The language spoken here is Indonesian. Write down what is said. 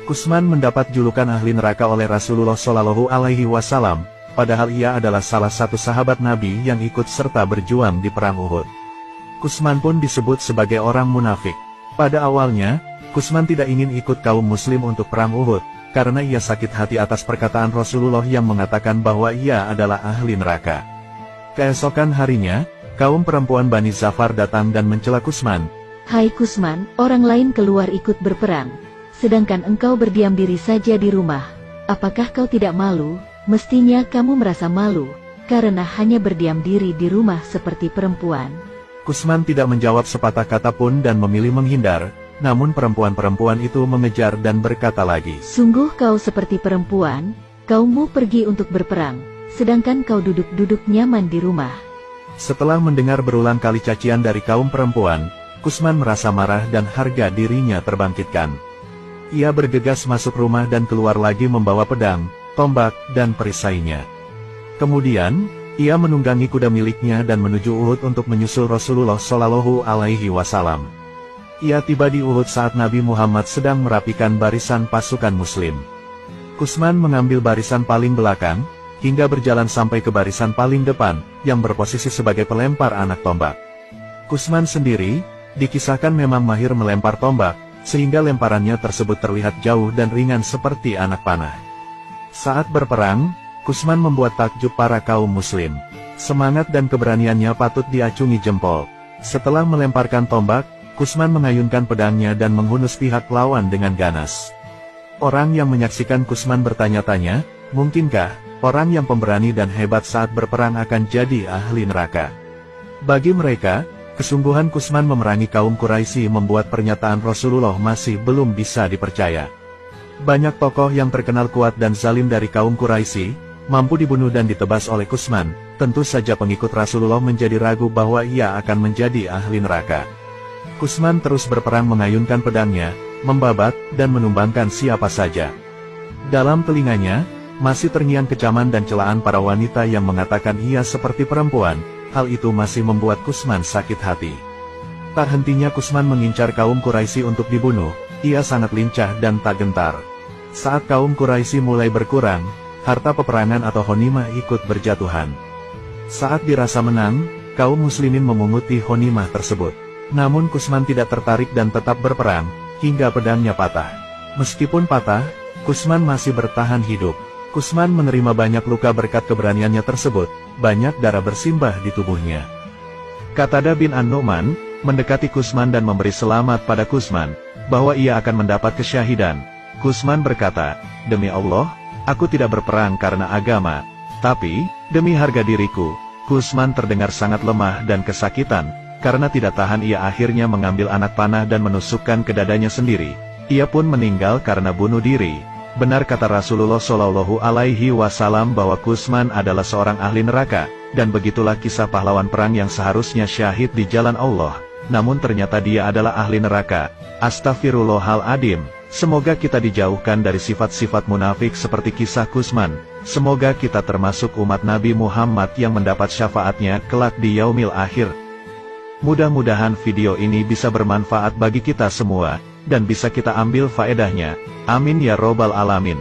Kusman mendapat julukan ahli neraka oleh Rasulullah Shallallahu Alaihi Wasallam, padahal ia adalah salah satu sahabat Nabi yang ikut serta berjuang di perang Uhud. Kusman pun disebut sebagai orang munafik. Pada awalnya, Kusman tidak ingin ikut kaum muslim untuk perang Uhud, karena ia sakit hati atas perkataan Rasulullah yang mengatakan bahwa ia adalah ahli neraka. Keesokan harinya, kaum perempuan Bani Zafar datang dan mencela Kusman. Hai Kusman, orang lain keluar ikut berperang, sedangkan engkau berdiam diri saja di rumah. Apakah kau tidak malu? Mestinya kamu merasa malu, karena hanya berdiam diri di rumah seperti perempuan. Kusman tidak menjawab sepatah kata pun dan memilih menghindar, namun perempuan-perempuan itu mengejar dan berkata lagi. Sungguh kau seperti perempuan, kaummu pergi untuk berperang, sedangkan kau duduk-duduk nyaman di rumah. Setelah mendengar berulang kali cacian dari kaum perempuan, Kusman merasa marah dan harga dirinya terbangkitkan. Ia bergegas masuk rumah dan keluar lagi membawa pedang, tombak, dan perisainya. Kemudian, ia menunggangi kuda miliknya dan menuju Uhud untuk menyusul Rasulullah Shallallahu Alaihi Wasallam. Ia tiba di Uhud saat Nabi Muhammad sedang merapikan barisan pasukan muslim. Kusman mengambil barisan paling belakang, hingga berjalan sampai ke barisan paling depan, yang berposisi sebagai pelempar anak tombak. Kusman sendiri, dikisahkan memang mahir melempar tombak, sehingga lemparannya tersebut terlihat jauh dan ringan seperti anak panah. Saat berperang, Kusman membuat takjub para kaum muslim. Semangat dan keberaniannya patut diacungi jempol. Setelah melemparkan tombak, Kusman mengayunkan pedangnya dan menghunus pihak lawan dengan ganas. Orang yang menyaksikan Kusman bertanya-tanya, mungkinkah orang yang pemberani dan hebat saat berperang akan jadi ahli neraka? Bagi mereka, kesungguhan Kusman memerangi kaum Quraisy membuat pernyataan Rasulullah masih belum bisa dipercaya. Banyak tokoh yang terkenal kuat dan zalim dari kaum Quraisy, mampu dibunuh dan ditebas oleh Kusman. Tentu saja pengikut Rasulullah menjadi ragu bahwa ia akan menjadi ahli neraka. Kusman terus berperang mengayunkan pedangnya, membabat, dan menumbangkan siapa saja. Dalam telinganya, masih terngiang kecaman dan celaan para wanita yang mengatakan ia seperti perempuan. Hal itu masih membuat Kusman sakit hati. Tak hentinya Kusman mengincar kaum Quraisy untuk dibunuh, ia sangat lincah dan tak gentar. Saat kaum Quraisy mulai berkurang, harta peperangan atau ghanimah ikut berjatuhan. Saat dirasa menang, kaum muslimin memunguti ghanimah tersebut. Namun Kusman tidak tertarik dan tetap berperang, hingga pedangnya patah. Meskipun patah, Kusman masih bertahan hidup. Kusman menerima banyak luka berkat keberaniannya tersebut, banyak darah bersimbah di tubuhnya. Qatadah bin An-Nu'man mendekati Kusman dan memberi selamat pada Kusman, bahwa ia akan mendapat kesyahidan. Kusman berkata, "Demi Allah, aku tidak berperang karena agama, tapi, demi harga diriku." Kusman terdengar sangat lemah dan kesakitan, karena tidak tahan ia akhirnya mengambil anak panah dan menusukkan ke dadanya sendiri. Ia pun meninggal karena bunuh diri. Benar kata Rasulullah Shallallahu Alaihi Wasallam bahwa Kusman adalah seorang ahli neraka, dan begitulah kisah pahlawan perang yang seharusnya syahid di jalan Allah. Namun ternyata dia adalah ahli neraka. Astaghfirullahaladzim. Semoga kita dijauhkan dari sifat-sifat munafik seperti kisah Kusman. Semoga kita termasuk umat Nabi Muhammad yang mendapat syafaatnya kelak di yaumil akhir. Mudah-mudahan video ini bisa bermanfaat bagi kita semua, dan bisa kita ambil faedahnya. Amin ya robbal alamin.